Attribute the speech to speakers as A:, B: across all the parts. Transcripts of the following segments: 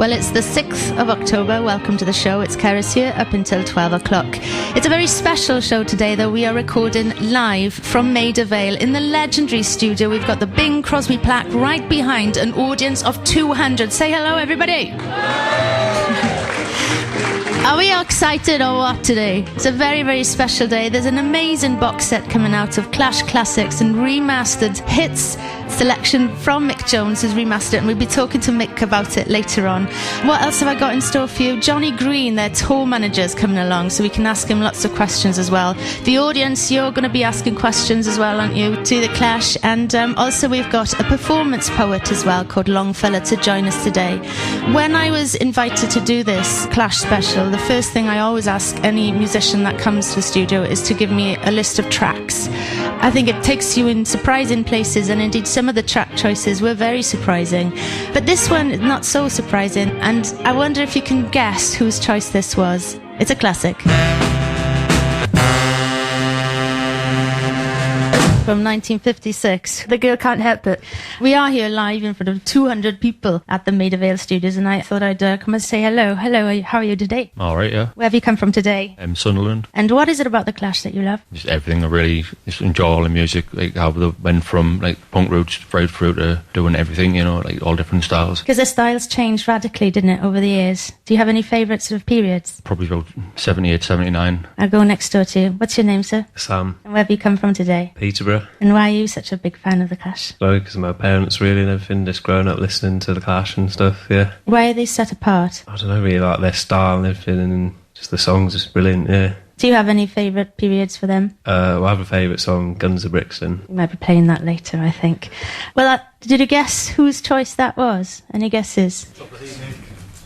A: Well, it's the 6th of October. Welcome to the show. It's Cerys here up until 12 o'clock. It's a very special show today, though. We are recording live from Maida Vale in the legendary studio. We've got the Bing Crosby plaque right behind an audience of 200. Say hello, everybody. Are we excited or what today? It's a very, very special day. There's an amazing box set coming out of Clash classics and remastered hits selection from Mick Jones, who's remastered it, and we'll be talking to Mick about it later on. What else have I got in store for you? Johnny Green, their tour manager's coming along, so we can ask him lots of questions as well. The audience, you're going to be asking questions as well, aren't you, to the Clash? And also we've got a performance poet as well called Longfella to join us today. When I was invited to do this Clash special, the first thing I always ask any musician that comes to the studio is to give me a list of tracks. I think it takes you in surprising places, and indeed some of the track choices were very surprising. But this one is not so surprising, and I wonder if you can guess whose choice this was. It's a classic. From 1956. The Girl Can't Help It. We are here live in front of 200 people at the Maida Vale studios, and I thought I'd come and say hello. Hello, how are you today?
B: All right, yeah.
A: Where have you come from today?
B: Sunderland.
A: And what is it about the Clash that you love?
B: Just everything. I really just enjoy all the music, like how they went from like punk roots right through to doing everything, you know, like all different styles.
A: Because the styles changed radically, didn't it, over the years? Do you have any favourite sort of periods?
B: Probably about 78, 79.
A: I'll go next door to you. What's your name, sir?
C: Sam.
A: And where have you come from today?
C: Peterborough.
A: And why are you such a big fan of the Clash?
C: Well, because of my parents, really, and everything, just growing up listening to the Clash and stuff, yeah.
A: Why are they set apart?
C: I don't know, really like their style and everything, and just the songs is brilliant, yeah.
A: Do you have any favourite periods for them?
C: Well, I have a favourite song, Guns of Brixton.
A: You might be playing that later, I think. Well, did you guess whose choice that was? Any guesses?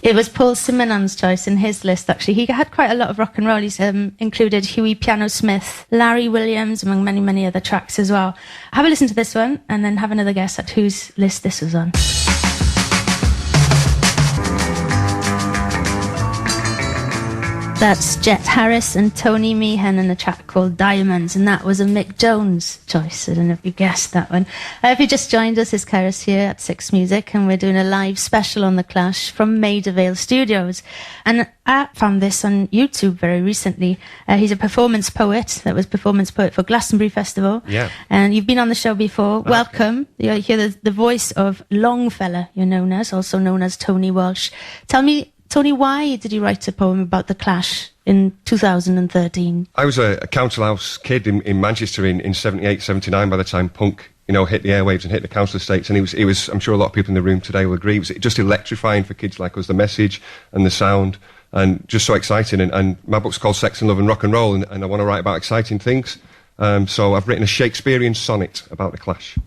A: It was Paul Simonon's choice in his list, actually. He had quite a lot of rock and roll. He's included Huey Piano Smith, Larry Williams, among many, many other tracks as well. Have a listen to this one, and then have another guess at whose list this was on. That's Jet Harris and Tony Meehan in a track called Diamonds, and that was a Mick Jones choice. I don't know if you guessed that one. If you just joined us, it's Cerys here at Six Music, and we're doing a live special on the Clash from Maida Vale Studios. And I found this on YouTube very recently. He's a performance poet that was performance poet for Glastonbury Festival.
C: Yeah.
A: And you've been on the show before. Okay. Welcome. You hear the voice of Longfella, you're known as, also known as Tony Walsh. Tell me, Tony, why did you write a poem about the Clash in 2013?
D: I was a council house kid in Manchester in 78, 79 by the time punk, you know, hit the airwaves and hit the council estates, and it was, I'm sure a lot of people in the room today will agree, it was just electrifying for kids like us, the message and the sound, and just so exciting. And my book's called Sex and Love and Rock and Roll, and I want to write about exciting things. So I've written a Shakespearean sonnet about the Clash.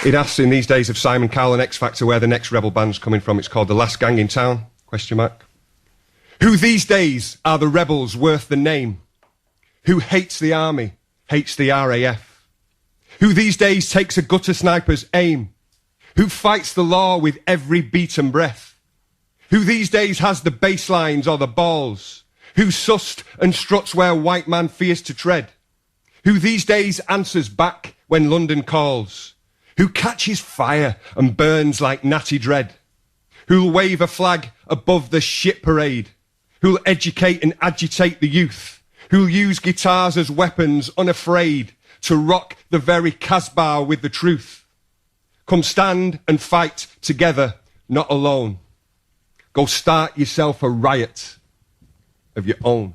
D: It asks, in these days of Simon Cowell and X Factor, where the next rebel band's coming from. It's called The Last Gang in Town, ? Who these days are the rebels worth the name? Who hates the army, hates the RAF? Who these days takes a gutter sniper's aim? Who fights the law with every beaten breath? Who these days has the baselines or the balls? Who sussed and struts where white man fears to tread? Who these days answers back when London calls? Who catches fire and burns like Natty Dread? Who'll wave a flag above the shit parade? Who'll educate and agitate the youth? Who'll use guitars as weapons, unafraid to rock the very Casbah with the truth? Come stand and fight together, not alone. Go start yourself a riot of your own.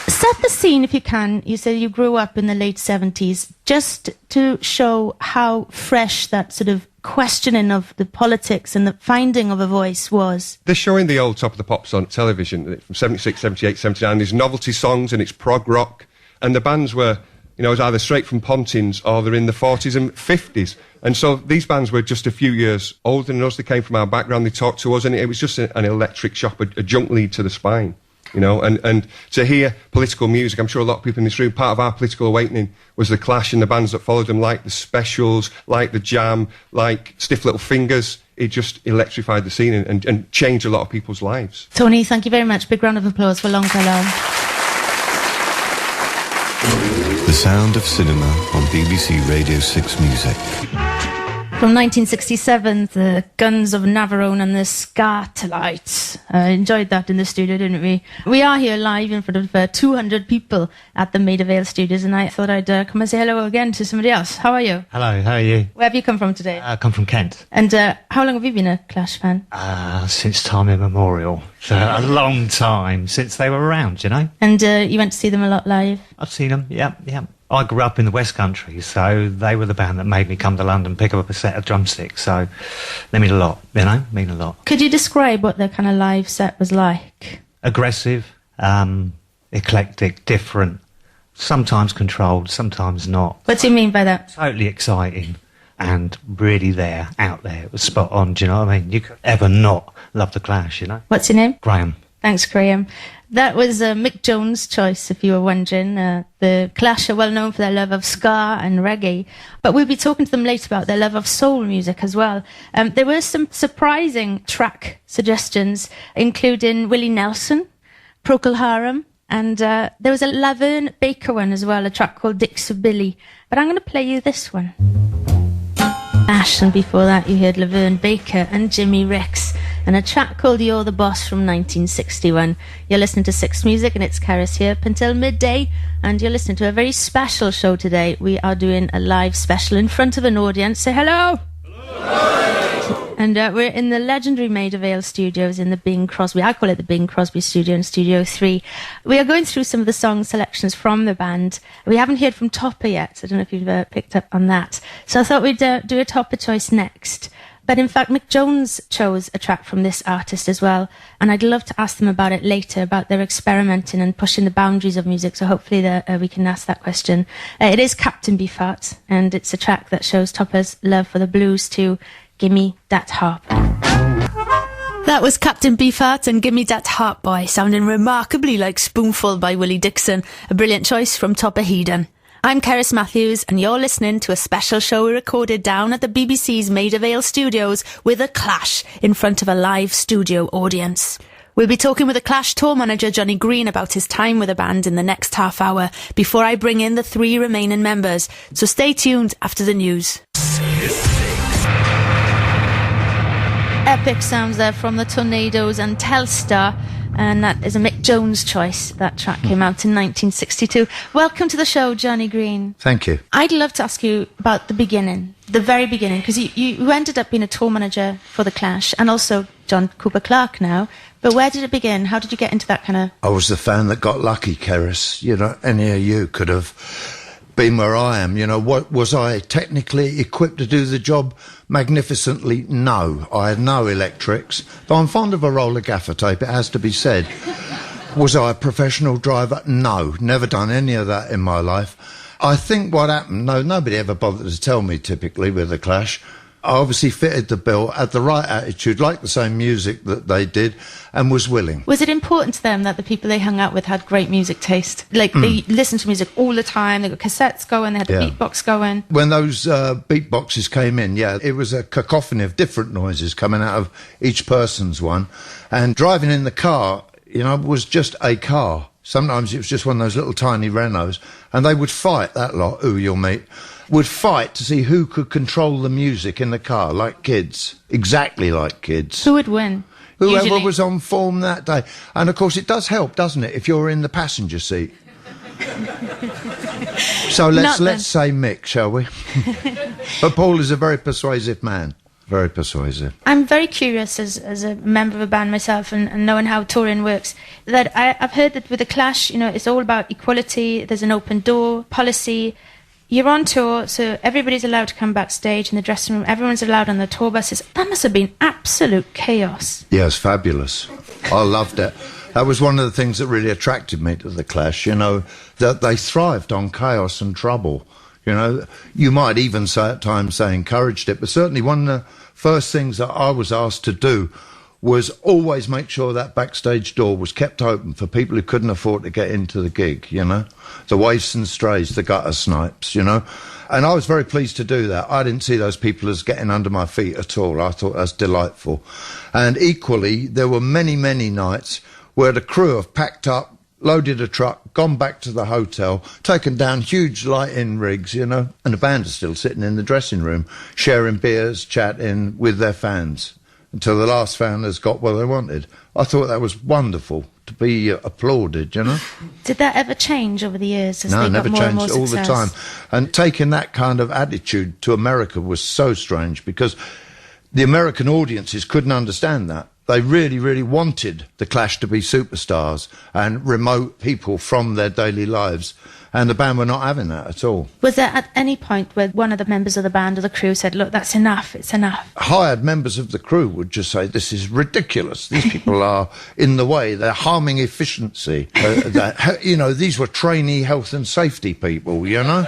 A: Set the scene if you can. You said you grew up in the late 70s, just to show how fresh that sort of questioning of the politics and the finding of a voice was.
D: They're showing the old Top of the Pops on television from 76, 78, 79. There's novelty songs and it's prog rock. And the bands were, you know, it was either straight from Pontins or they're in the 40s and 50s. And so these bands were just a few years older than us. They came from our background. They talked to us, and it was just an electric shock, a junk lead to the spine. You know, and to hear political music, I'm sure a lot of people in this room, part of our political awakening was the Clash and the bands that followed them, like the Specials, like the Jam, like Stiff Little Fingers. It just electrified the scene and changed a lot of people's lives.
A: Tony, thank you very much. Big round of applause for Longfella.
E: The sound of cinema on BBC Radio 6 Music.
A: From 1967, the Guns of Navarone and the Scartalites. Enjoyed that in the studio, didn't we? We are here live in front of 200 people at the Maida Vale studios, and I thought I'd come and say hello again to somebody else. How are you?
F: Hello, how are you?
A: Where have you come from today?
F: I come from Kent.
A: And how long have you been a Clash fan?
F: Since time immemorial. So a long time since they were around, you know?
A: And you went to see them a lot live?
F: I've seen them, yeah. I grew up in the West Country, so they were the band that made me come to London, pick up a set of drumsticks, so they mean a lot, you know? Mean a lot.
A: Could you describe what their kind of live set was like?
F: Aggressive, eclectic, different, sometimes controlled, sometimes not.
A: What do you mean by that?
F: Totally exciting and really out there. It was spot on, do you know what I mean? You could ever not love the Clash, you know?
A: What's your name?
F: Graham.
A: Thanks, Graham. That was Mick Jones' choice, if you were wondering. The Clash are well known for their love of ska and reggae, but we'll be talking to them later about their love of soul music as well. There were some surprising track suggestions, including Willie Nelson, Procol Harum, and there was a Laverne Baker one as well, a track called Dicks of Billy. But I'm going to play you this one. Ash, and before that you heard Laverne Baker and Jimmy Ricks, and a track called You're the Boss from 1961. You're listening to Six Music, and it's Cerys here up until midday, and you're listening to a very special show today. We are doing a live special in front of an audience. Say hello! Hello! And we're in the legendary Maida Vale studios in the Bing Crosby, I call it the Bing Crosby studio in Studio 3. We are going through some of the song selections from the band. We haven't heard from Topper yet, I don't know if you've picked up on that. So I thought we'd do a Topper choice next. But in fact, Mick Jones chose a track from this artist as well, and I'd love to ask them about it later, about their experimenting and pushing the boundaries of music, so hopefully we can ask that question. It is Captain Beefheart, and it's a track that shows Topper's love for the blues too. Gimme That Harp. That was Captain Beefheart and Gimme That Harp Boy, sounding remarkably like Spoonful by Willie Dixon, a brilliant choice from Topper Headon. I'm Cerys Matthews, and you're listening to a special show we recorded down at the BBC's Maida Vale studios with a Clash in front of a live studio audience. We'll be talking with the Clash tour manager Johnny Green about his time with the band in the next half hour before I bring in the 3 remaining members. So stay tuned after the news. Epic sounds there from the Tornadoes and Telstar. And that is a Mick Jones choice. That track came out in 1962. Welcome to the show, Johnny Green.
G: Thank you.
A: I'd love to ask you about the beginning, the very beginning, because you ended up being a tour manager for The Clash and also John Cooper Clarke now. But where did it begin? How did you get into that kind of...
G: I was the fan that got lucky, Cerys. You know, any of you could have been where I am. You know, what was I technically equipped to do the job magnificently? No. I had no electrics. Though I'm fond of a roll of gaffer tape, it has to be said. Was I a professional driver? No. Never done any of that in my life. I think what happened, nobody ever bothered to tell me typically with The Clash. I obviously fitted the bill, had the right attitude, liked the same music that they did, and was willing.
A: Was it important to them that the people they hung out with had great music taste? Like, they listened to music all the time, they got cassettes going, they had the beatbox going?
G: When those beatboxes came in, it was a cacophony of different noises coming out of each person's one. And driving in the car, you know, was just a car. Sometimes it was just one of those little tiny Renaults, and they would fight, that lot, who you'll meet, would fight to see who could control the music in the car, like kids, exactly like kids.
A: Who would win?
G: Whoever
A: usually
G: was on form that day. And of course it does help, doesn't it, if you're in the passenger seat. So let's say Mick, shall we? But Paul is a very persuasive man. Very persuasive.
A: I'm very curious, as a member of a band myself and knowing how touring works, that I've heard that with The Clash, you know, it's all about equality, there's an open door policy. You're on tour, so everybody's allowed to come backstage in the dressing room, everyone's allowed on the tour buses. That must have been absolute chaos.
G: Yeah, it's fabulous. I loved it. That was one of the things that really attracted me to The Clash, you know, that they thrived on chaos and trouble. You know, you might even say at times they encouraged it, but certainly one of the first things that I was asked to do was always make sure that backstage door was kept open for people who couldn't afford to get into the gig, you know. The waifs and strays, the gutter snipes, you know. And I was very pleased to do that. I didn't see those people as getting under my feet at all. I thought that was delightful. And equally, there were many, many nights where the crew have packed up loaded a truck, gone back to the hotel, taken down huge lighting rigs, you know, and the band is still sitting in the dressing room, sharing beers, chatting with their fans, until the last fan has got what they wanted. I thought that was wonderful to be applauded, you know.
A: Did that ever change over the years as
G: No,
A: they
G: it
A: got
G: never
A: more and more
G: changed all the
A: success?
G: time. And taking that kind of attitude to America was so strange, because the American audiences couldn't understand that. They really, really wanted the Clash to be superstars and remote people from their daily lives. And the band were not having that at all.
A: Was there at any point where one of the members of the band or the crew said, look, that's enough, it's enough?
G: Hired members of the crew would just say, this is ridiculous. These people are in the way. They're harming efficiency. You know, these were trainee health and safety people, you know?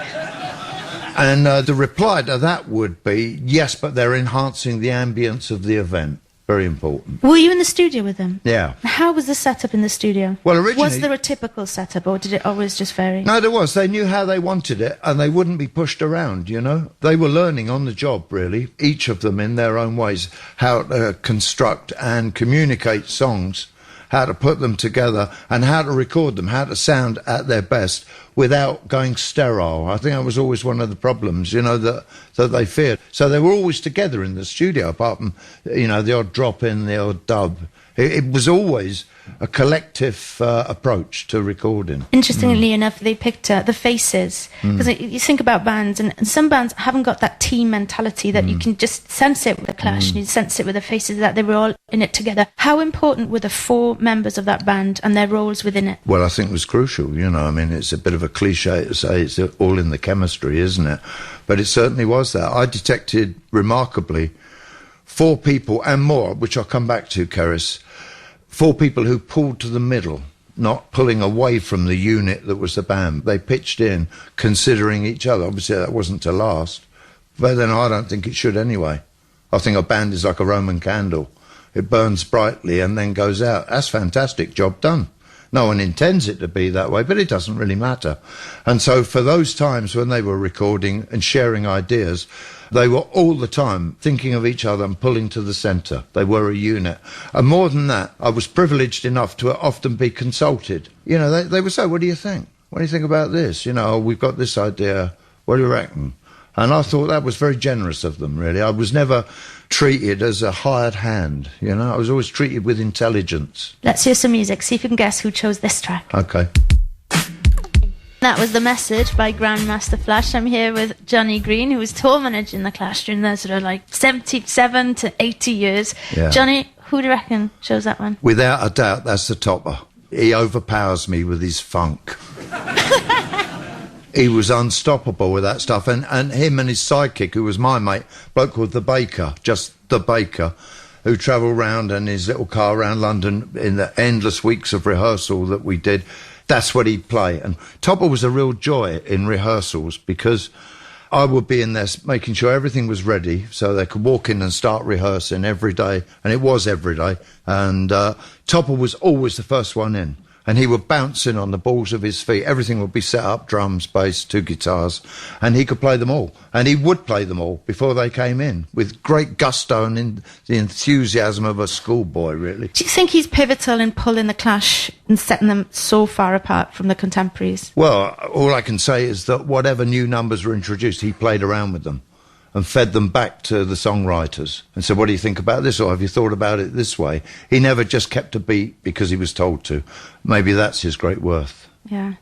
G: And the reply to that would be, yes, but they're enhancing the ambience of the event. Very important.
A: Were you in the studio with them?
G: Yeah.
A: How was the setup in the studio?
G: Well, originally...
A: Was there a typical setup, or did it always just vary?
G: No, there was. They knew how they wanted it, and they wouldn't be pushed around, you know. They were learning on the job, really, each of them in their own ways, how to construct and communicate songs, how to put them together, and how to record them, how to sound at their best without going sterile. I think that was always one of the problems, you know, that they feared. So they were always together in the studio, apart from, you know, the odd drop in, the odd dub. It was always a collective approach to recording.
A: Interestingly enough, they picked the faces. Because you think about bands, and some bands haven't got that team mentality that you can just sense it with the Clash, and you sense it with the faces, that they were all in it together. How important were the 4 members of that band and their roles within it?
G: Well, I think it was crucial, you know. I mean, it's a bit of a cliche to say it's all in the chemistry, isn't it? But it certainly was that. I detected remarkably 4 people and more, which I'll come back to, Cerys, 4 people who pulled to the middle, not pulling away from the unit that was the band. They pitched in, considering each other. Obviously, that wasn't to last. But then I don't think it should anyway. I think a band is like a Roman candle. It burns brightly and then goes out. That's fantastic, job done. No one intends it to be that way, but it doesn't really matter. And so for those times when they were recording and sharing ideas, they were all the time thinking of each other and pulling to the centre. They were a unit. And more than that, I was privileged enough to often be consulted. You know, they would say, what do you think? What do you think about this? You know, we've got this idea. What do you reckon? And I thought that was very generous of them, really. I was never treated as a hired hand, you know. I was always treated with intelligence.
A: Let's hear some music. See if you can guess who chose this track.
G: OK.
A: That was The Message by Grandmaster Flash. I'm here with Johnny Green, who was tour managing the Clash during their sort of like 77 to 80 years.
G: Yeah.
A: Johnny, who do you reckon chose that one?
G: Without a doubt, that's the topper. He overpowers me with his funk. He was unstoppable with that stuff. And him and his sidekick, who was my mate, a bloke called The Baker, just The Baker, who travelled round in his little car around London in the endless weeks of rehearsal that we did. That's what he'd play. And Topper was a real joy in rehearsals, because I would be in there making sure everything was ready so they could walk in and start rehearsing every day. And it was every day. And Topper was always the first one in. And he would bounce in on the balls of his feet. Everything would be set up, drums, bass, 2 guitars. And he could play them all. And he would play them all before they came in, with great gusto and the enthusiasm of a schoolboy, really.
A: Do you think he's pivotal in pulling the Clash and setting them so far apart from the contemporaries?
G: Well, all I can say is that whatever new numbers were introduced, he played around with them and fed them back to the songwriters and said, what do you think about this? Or have you thought about it this way? He never just kept a beat because he was told to. Maybe that's his great worth.
A: Yeah.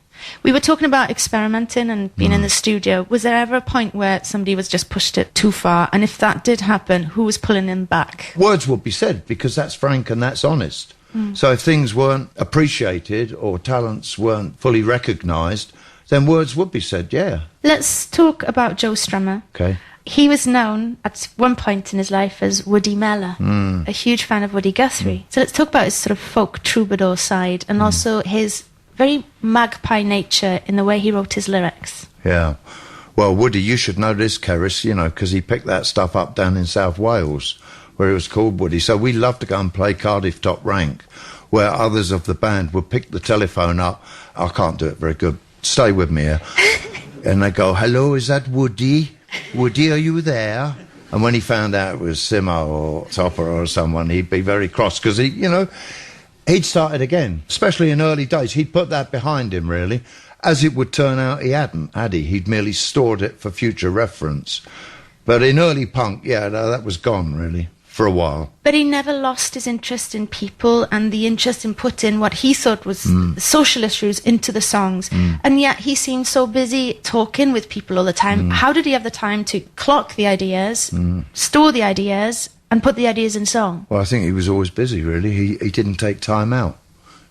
A: We were talking about experimenting and being in the studio. Was there ever a point where somebody was just pushed it too far? And if that did happen, who was pulling him back?
G: Words would be said, because that's frank and that's honest. So if things weren't appreciated or talents weren't fully recognised, then words would be said, yeah.
A: Let's talk about Joe Strummer.
G: Okay.
A: He was known at one point in his life as Woody Meller, a huge fan of Woody Guthrie. So let's talk about his sort of folk troubadour side, and also his very magpie nature in the way he wrote his lyrics.
G: Yeah. Well, Woody, you should know this, Cerys, you know, because he picked that stuff up down in South Wales, where it was called Woody. So we loved to go and play Cardiff Top Rank, where others of the band would pick the telephone up. I can't do it very good. Stay with me here. And they go, hello, is that Woody? Woody, are you there? And when he found out it was Simo or Topper or someone, he'd be very cross, because he he'd started again, especially in early days. He'd put that behind him, really. As it would turn out, he hadn't, had he? He'd merely stored it for future reference. But in early punk, yeah, no, that was gone, really, for a while.
A: But he never lost his interest in people and the interest in putting what he thought was social issues into the songs. And yet he seemed so busy talking with people all the time. How did he have the time to clock the ideas, store the ideas, and put the ideas in song?
G: Well, I think he was always busy, really. He didn't take time out.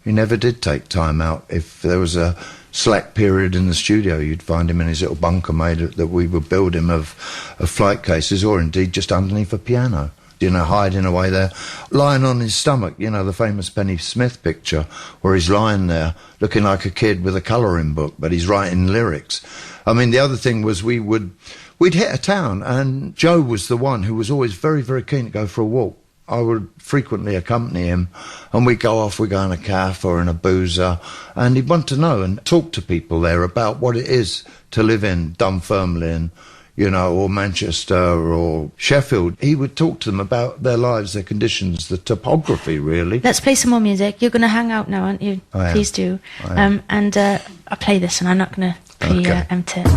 G: He never did take time out. If there was a slack period in the studio, you'd find him in his little bunker made that we would build him of flight cases, or indeed just underneath a piano, you know, hiding away there, lying on his stomach, you know, the famous Penny Smith picture where he's lying there looking like a kid with a colouring book, but he's writing lyrics. I mean, the other thing was we'd hit a town, and Joe was the one who was always very, very keen to go for a walk. I would frequently accompany him, and we'd go off, we'd go in a cafe or in a boozer, and he'd want to know and talk to people there about what it is to live in Dunfermline, you know, or Manchester or Sheffield. He would talk to them about their lives, their conditions, the topography, really.
A: Let's play some more music. You're going to hang out now, aren't you?
G: I am.
A: Please do.
G: I am.
A: And I'll play this, and I'm not going to preempt it.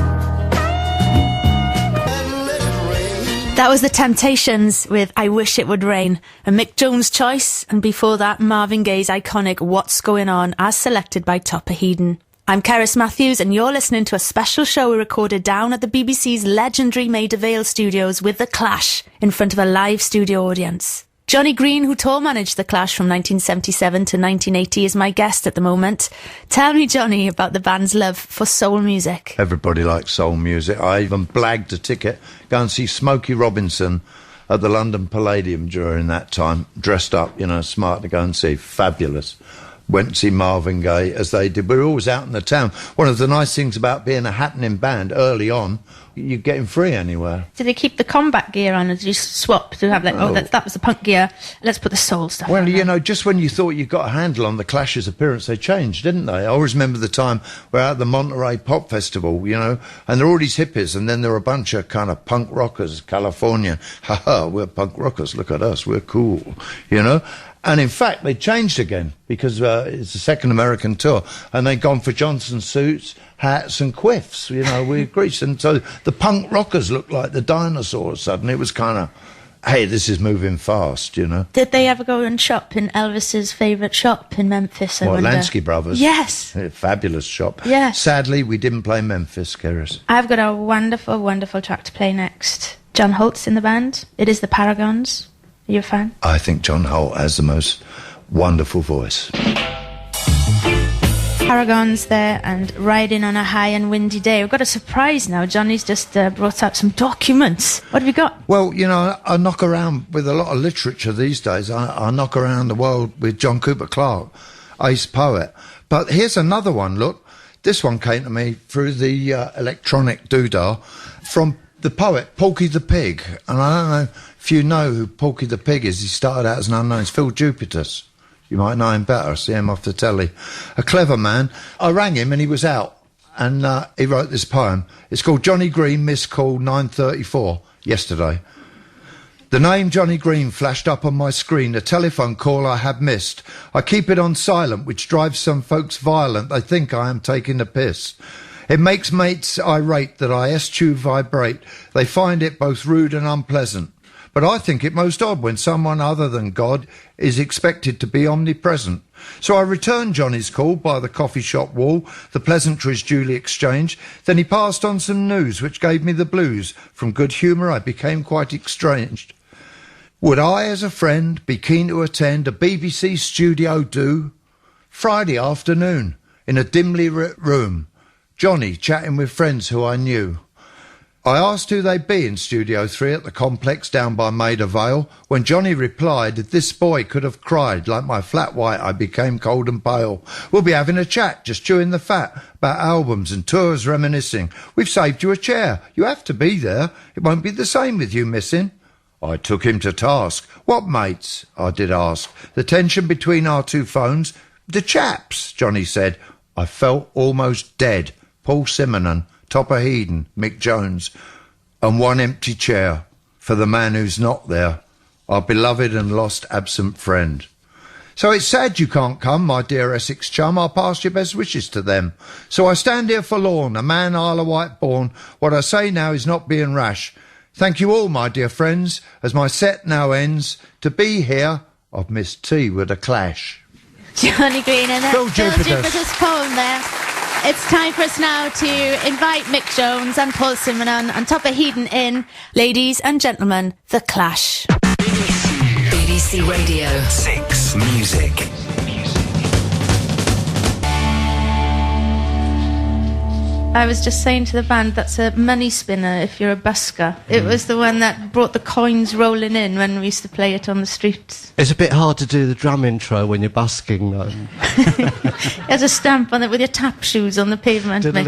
A: That was The Temptations with I Wish It Would Rain, a Mick Jones choice, and before that, Marvin Gaye's iconic What's Going On, as selected by Topper Headon. I'm Cerys Matthews, and you're listening to a special show we recorded down at the BBC's legendary Maida Vale studios with The Clash, in front of a live studio audience. Johnny Green, who tour managed The Clash from 1977 to 1980, is my guest at the moment. Tell me, Johnny, about the band's love for soul music.
G: Everybody likes soul music. I even blagged a ticket, go and see Smokey Robinson at the London Palladium during that time, dressed up, you know, smart to go and see. Fabulous. Went to see Marvin Gaye, as they did. We were always out in the town. One of the nice things about being a happening band early on, you get him free anywhere.
A: Did they keep the combat gear on, or did you swap to have like, that was the punk gear, let's put the soul stuff on?
G: Well, you know, just when you thought you got a handle on the Clash's appearance, they changed, didn't they? I always remember the time we're at the Monterey Pop Festival, you know, and there are all these hippies, and then there are a bunch of kind of punk rockers, Californian. Ha, we're punk rockers, look at us, we're cool, you know? And in fact, they changed again, because it's the second American tour, and they'd gone for Johnson suits, hats and quiffs, you know, we agreed. And so the punk rockers looked like the dinosaurs suddenly. It was kind of, hey, this is moving fast, you know.
A: Did they ever go and shop in Elvis's favourite shop in Memphis, I wonder?
G: Lansky Brothers.
A: Yes.
G: A fabulous shop.
A: Yes.
G: Sadly, we didn't play Memphis, Cerys.
A: I've got a wonderful, wonderful track to play next. John Holt's in the band. It is the Paragons. Are you a fan?
G: I think John Holt has the most wonderful voice.
A: Paragons there, and riding on a high and windy day. We've got a surprise now. Johnny's just brought out some documents. What have you got?
G: Well, you know, I knock around with a lot of literature these days. I knock around the world with John Cooper Clarke, ace poet. But here's another one, look. This one came to me through the electronic doodah from the poet Porky the Pig. And I don't know if you know who Porky the Pig is. He started out as an unknown. It's Phil Jupitus. You might know him better. I see him off the telly. A clever man. I rang him and he was out. And he wrote this poem. It's called Johnny Green, Missed Call 9:34, yesterday. The name Johnny Green flashed up on my screen, a telephone call I had missed. I keep it on silent, which drives some folks violent. They think I am taking the piss. It makes mates irate that I eschew vibrate. They find it both rude and unpleasant. But I think it most odd when someone other than God is expected to be omnipresent. So I returned Johnny's call by the coffee shop wall, the pleasantries duly exchanged. Then he passed on some news which gave me the blues. From good humour I became quite estranged. Would I, as a friend, be keen to attend a BBC studio do? Friday afternoon, in a dimly lit room, Johnny chatting with friends who I knew. I asked who they'd be in Studio 3 at the complex down by Maida Vale, when Johnny replied that this boy could have cried. Like my flat white, I became cold and pale. We'll be having a chat, just chewing the fat, about albums and tours reminiscing. We've saved you a chair. You have to be there. It won't be the same with you missing. I took him to task. What mates? I did ask. The tension between our two phones. The chaps, Johnny said. I felt almost dead. Paul Simonon, Topper Headon, Mick Jones, and one empty chair for the man who's not there, our beloved and lost absent friend. So it's sad you can't come, my dear Essex chum. I'll pass your best wishes to them. So I stand here forlorn, a man Isle of Wight born. What I say now is not being rash. Thank you all, my dear friends, as my set now ends. To be here, I've missed tea with a clash.
A: Johnny Green and
G: Phil
A: Phil
G: Jupiter's.
A: Jupiter's poem there. It's time for us now to invite Mick Jones and Paul Simonon on top of Headon in. Ladies and gentlemen, The Clash.
H: BBC Radio 6 Music.
A: I was just saying to the band, that's a money spinner if you're a busker. It was the one that brought the coins rolling in when we used to play it on the streets.
I: It's a bit hard to do the drum intro when you're busking, though.
A: It has a stamp on it with your tap shoes on the pavement, Mick.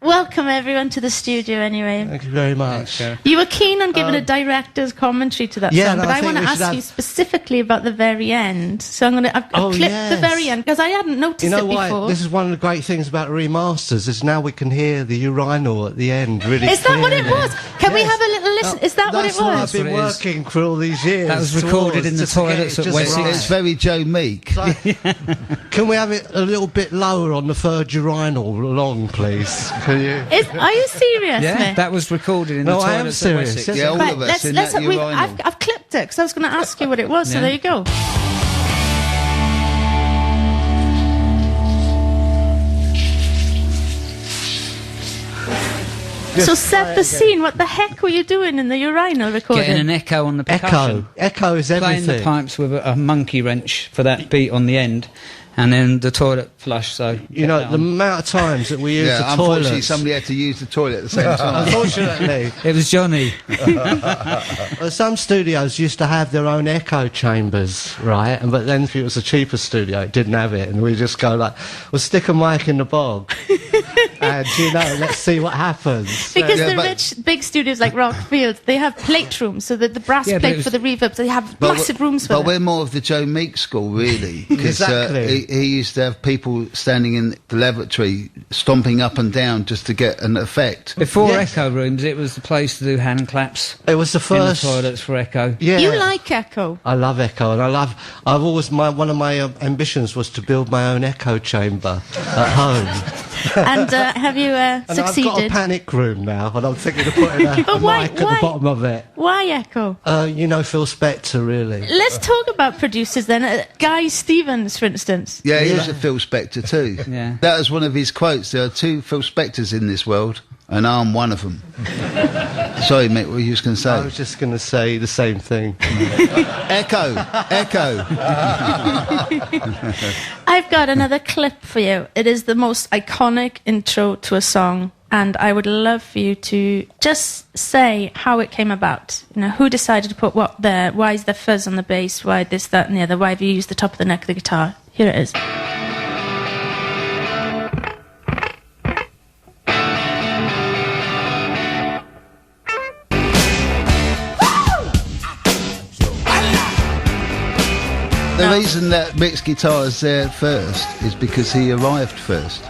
A: Welcome everyone to the studio anyway.
I: Thank you very much.
A: You were keen on giving a director's commentary to that song, but I want to ask you specifically about the very end. So I've clipped the very end because I hadn't noticed it before.
I: This is one of the great things about remasters is now we can hear the urinal at the end really
A: Is that what it
I: clearly.
A: was? Can we have a little listen? Is that what it
I: That's what I've
A: was?
I: been working for all these years.
J: That was recorded in the toilets at Wessex.
G: It's very Joe Meek.
I: Can we have it a little bit lower on the third urinal along, please? Can you?
A: Are you serious,
J: Yeah,
A: Mick?
J: that was recorded in the
I: I am
J: toilets at
I: serious.
J: Wessex.
G: Yeah, all
A: Right,
G: of us in that urinal.
A: I've clipped it because I was going to ask you what it was, so
J: Yeah.
A: there you go. So set the scene. What the heck were you doing in the urinal recording?
J: Getting an echo on the percussion.
I: Echo is everything.
J: Playing the pipes with a monkey wrench for that beat on the end. And then the toilet flush, so...
I: You know, the amount of times that we use the
G: unfortunately
I: toilets.
G: somebody had to use the toilet at the same time.
I: Unfortunately.
J: It was Johnny.
I: Some studios used to have their own echo chambers, right? But then if it was a cheaper studio, it didn't have it. And we just go like, we'll stick a mic in the bog. And, let's see what happens.
A: Because
G: Yeah,
A: the
G: but-
A: rich big studios like Rockfield, they have plate rooms, so that the brass
J: Yeah, but
A: plate
J: it was-
A: for the reverb, so they have massive rooms for
G: But
A: it.
G: we're more of the Joe Meek school, really. 'Cause,
I: Exactly.
G: he used to have people standing in the lavatory, stomping up and down just to get an effect.
J: Before
I: Yes.
J: Echo Rooms, it was the place to do hand claps
I: It was the
J: in the
I: first...
J: toilets for Echo.
I: Yeah.
A: You like Echo?
I: I love Echo, and I've always, one of my ambitions was to build my own echo chamber at home.
A: And have you
I: And I've got a
A: succeeded?
I: panic room now, and I'm thinking of putting a
A: But why-
I: mic at the
A: why-
I: bottom of it.
A: Why Echo?
I: Phil Spector, really.
A: Let's talk about producers then. Guy Stevens, for instance.
G: Yeah, he was a Phil Spector too.
J: Yeah.
G: That was one of his quotes. There are two Phil Spectors in this world, and I'm one of them. Sorry, Mick, what were you just going to
I: I
G: say?
I: was just going to say the same thing.
G: Echo.
A: I've got another clip for you. It is the most iconic intro to a song, and I would love for you to just say how it came about. Who decided to put what there? Why is there fuzz on the bass? Why this, that, and the other? Why have you used the top of the neck of the guitar? Here it is.
G: The reason that Mick's guitar is there first is because he arrived first.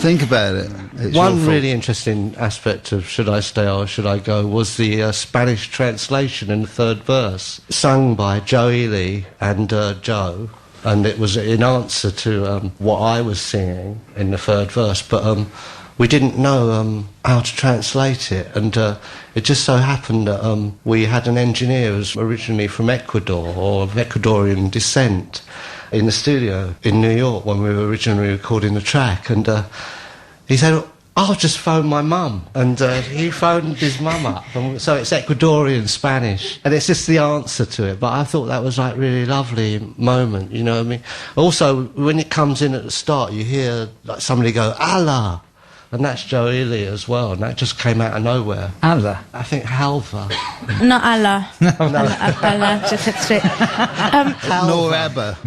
G: Think about it. It's your
I: One
G: fault.
I: really interesting aspect of Should I Stay or Should I Go was the Spanish translation in the third verse, sung by Joe Ely and Joe, and it was in answer to what I was singing in the third verse, but we didn't know how to translate it, and it just so happened that we had an engineer who was originally from Ecuador, or of Ecuadorian descent, in the studio in New York when we were originally recording the track, and he said, I'll just phone my mum. And he phoned his mum up. And so it's Ecuadorian Spanish. And it's just the answer to it. But I thought that was like really lovely moment, you know what I mean? Also, when it comes in at the start, you hear like somebody go, Allah. And that's Joe Ely as well. And that just came out of nowhere.
J: Allah.
I: I think Halva.
A: Not Allah. Allah, just hit straight.
G: Nor ABBA.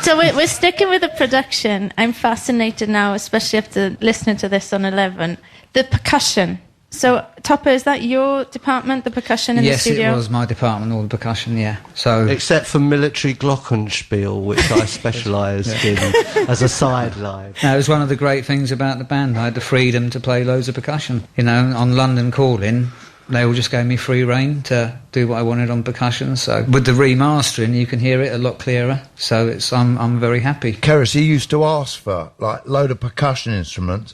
A: So we're sticking with the production. I'm fascinated now, especially after listening to this on 11. The percussion. So, Topper, is that your department, the percussion in the studio?
J: Yes, it was my department, all the percussion, yeah. So
I: Except for military glockenspiel, which I specialised in as a sideline.
J: no, it was one of the great things about the band. I had the freedom to play loads of percussion. On London Calling, they all just gave me free rein to do what I wanted on percussion. So with the remastering, you can hear it a lot clearer. So I'm very happy.
G: Cerys, he used to ask for like load of percussion instruments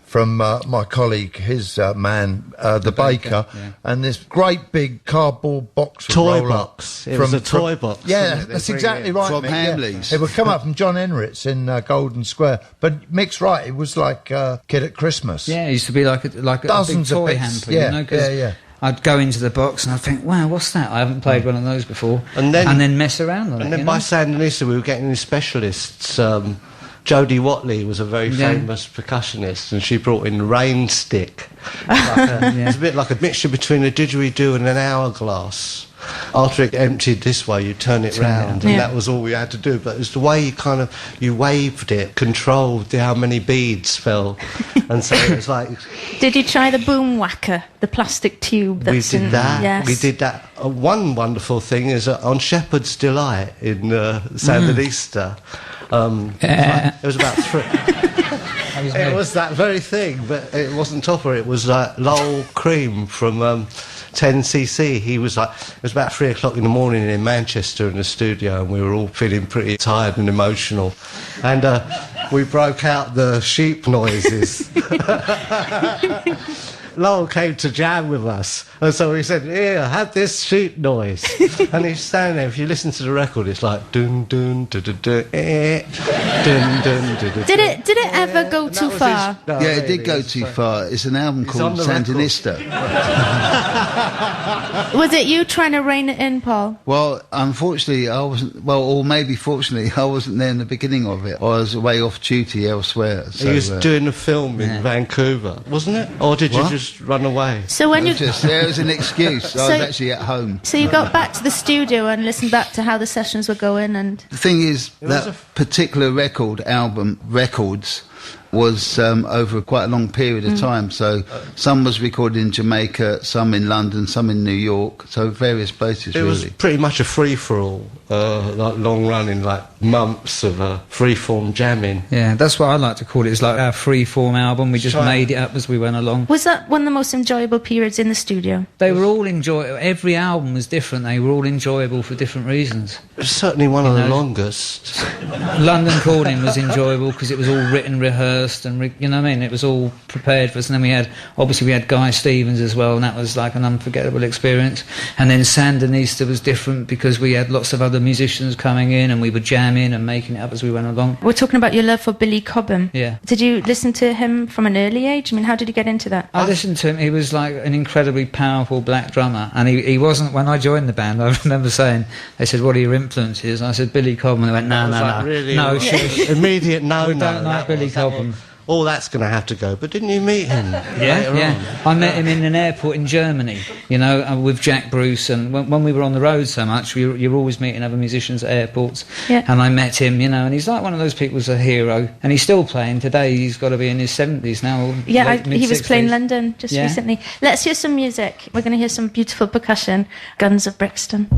G: from my colleague, his man, the baker, and this great big cardboard box.
I: Toy box. It was a toy box.
G: Yeah, that's exactly right.
K: From
G: Mick,
K: Hamley's.
G: Yeah. It would come up from John Henritz in Golden Square. But Mick's right, it was like Kid at Christmas.
J: Yeah, it used to be like a big toy hamper,
G: yeah,
J: you know, 'cause I'd go into the box and I'd think, wow, what's that? I haven't played one of those before. And then mess around on it.
I: And then by Sandinista, we were getting these specialists. Jodie Watley was a very famous percussionist, and she brought in Rain Stick. It's a bit like a mixture between a didgeridoo and an hourglass. After it emptied this way, you turn it round, and that was all we had to do. But it's the way you waved it, controlled how many beads fell, and so it was like.
A: Did you try the boom whacker, the plastic tube?
I: We did that.
A: Yes.
I: We did that. One wonderful thing is on Shepherd's Delight in Sandinista. It was about three. It was that very thing, but it wasn't Topper. It was Lowell Cream from 10cc. He was like, it was about 3 o'clock in the morning in Manchester in the studio, and we were all feeling pretty tired and emotional, and we broke out the sheep noises. Lowell came to jam with us, and so we said, "Here, have this sheep noise." And he's standing there. If you listen to the record, it's like dun dun dun dun dun dun dun dun.
A: Did it ever go too far?
K: It did go too far. It's an album called Sandinista.
A: Was it you trying to rein it in, Paul?
K: Well, unfortunately, I wasn't. Well, or maybe fortunately, I wasn't there in the beginning of it. I was away off duty elsewhere. So,
I: he was doing a film in Vancouver, wasn't it? Or did you just run away?
A: So when you
K: there was an excuse. I was actually at home.
A: So you got back to the studio and listened back to how the sessions were going, and
K: the thing is that particular records was over quite a long period of time. So some was recorded in Jamaica, some in London, some in New York, so various places.
I: It was pretty much a free-for-all, like long-running, like months of free-form jamming.
J: Yeah, that's what I like to call it. It's like our free-form album. We just made it up as we went along.
A: Was that one of the most enjoyable periods in the studio?
J: They were all enjoyable. Every album was different. They were all enjoyable for different reasons.
I: It was certainly one of the longest.
J: London Calling was enjoyable because it was all written, rehearsed, and you know what I mean, it was all prepared for us. And then we had Guy Stevens as well, and that was like an unforgettable experience. And then Sandinista was different because we had lots of other musicians coming in, and we were jamming and making it up as we went along.
A: We're talking about your love for Billy Cobham.
J: Yeah.
A: Did you listen to him from an early age? I mean, how did you get into that?
J: I listened to him. He was like an incredibly powerful black drummer, and he wasn't. When I joined the band, I remember saying, they said, "What are your influences?" And I said, "Billy Cobham." And they went, "No,
I: really
J: shush."
I: Immediate no.
J: We don't like Billy Cobham.
I: Oh, that's going to have to go. But didn't you meet him later on?
J: I met him in an airport in Germany, you know, with Jack Bruce. And when we were on the road so much, you're always meeting other musicians at airports. Yeah. And I met him, you know, and he's like one of those people who's a hero. And he's still playing today. He's got to be in his 70s now.
A: Yeah, he was playing London just recently. Let's hear some music. We're going to hear some beautiful percussion. Guns of Brixton.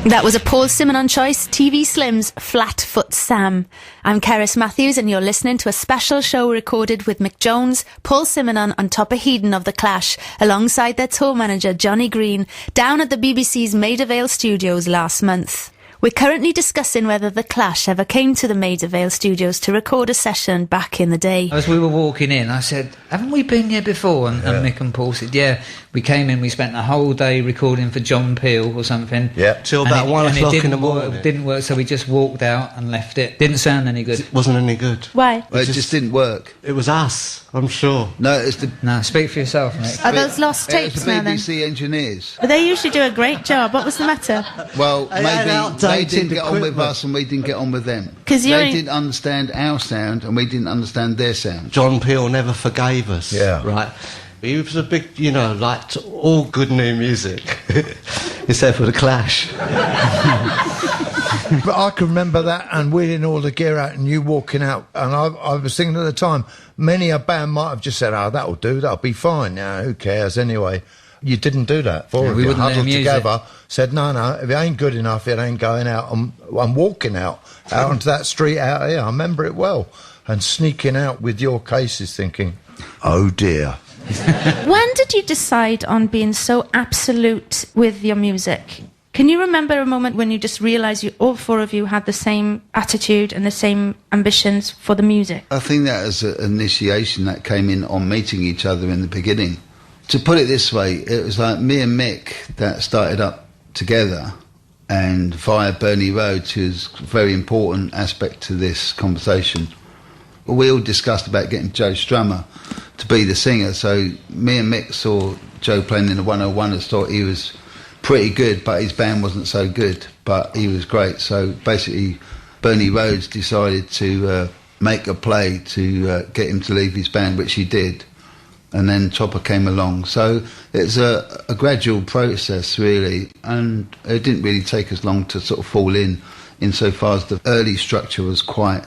A: That was a Paul Simonon choice, TV Slim's Flatfoot Sam. I'm Cerys Matthews, and you're listening to a special show recorded with Mick Jones, Paul Simonon and Topper Headon of The Clash, alongside their tour manager Johnny Green, down at the BBC's Maida Vale studios last month. We're currently discussing whether The Clash ever came to the Maida Vale studios to record a session back in the day.
J: As we were walking in, I said, "Haven't we been here before?" And Mick and Paul said, "Yeah, we came in, we spent the whole day recording for John Peel or something."
I: Yeah, till about 1 o'clock in the morning.
J: It didn't work, so we just walked out and left it. Didn't sound any good.
I: It wasn't any good.
A: Why?
K: Well, it just didn't work.
I: It was us, I'm sure.
K: No, it's the...
J: No, speak for yourself, Mick.
A: Are those lost tapes now, then?
K: It was the BBC engineers.
A: But they usually do a great job. What was the matter?
K: Well, maybe they didn't get on with us and we didn't get on with them. Because they didn't understand our sound and we didn't understand their sound.
I: John Peel never forgave us.
G: Yeah.
I: Right. He was a big, you know, liked all good new music, except for The Clash.
G: But I can remember that and wheeling all the gear out and you walking out. And I was thinking at the time, many a band might have just said, "Oh, that'll do, that'll be fine. Now, who cares anyway?" You didn't do that.
J: We wouldn't
G: huddled together, said, no, if it ain't good enough, it ain't going out. I'm walking out onto that street out here. I remember it well. and sneaking out with your cases thinking, oh dear.
A: When did you decide on being so absolute with your music? Can you remember a moment when you just realised all four of you had the same attitude and the same ambitions for the music?
K: I think that was an initiation that came in on meeting each other in the beginning. To put it this way, it was like me and Mick that started up together, and via Bernie Rhodes, who's a very important aspect to this conversation. We all discussed about getting Joe Strummer to be the singer, so me and Mick saw Joe playing in the 101ers, thought he was pretty good, but his band wasn't so good, but he was great. So basically Bernie Rhodes decided to make a play to get him to leave his band, which he did, and then Topper came along. So it's a gradual process really, and it didn't really take us long to sort of fall in insofar as the early structure was quite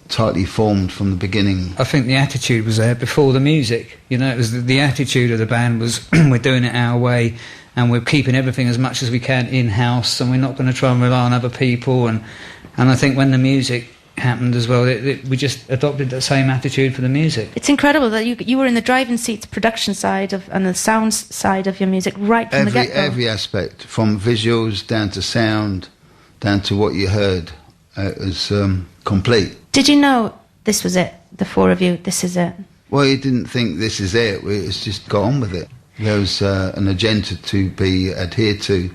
K: tightly formed from the beginning.
J: I think the attitude was there before the music. You know, it was the attitude of the band was we're doing it our way, and we're keeping everything as much as we can in-house, and we're not going to try and rely on other people. And I think when the music happened as well, we just adopted that same attitude for the music.
A: It's incredible that you were in the driving seat, production side and the sound side of your music right from the get-go.
K: Every aspect, from visuals down to sound, down to what you heard, it was complete.
A: Did you know this was it, the four of you, this is it?
K: Well, you didn't think this is it, it's just got on with it. There was an agenda to be adhered to,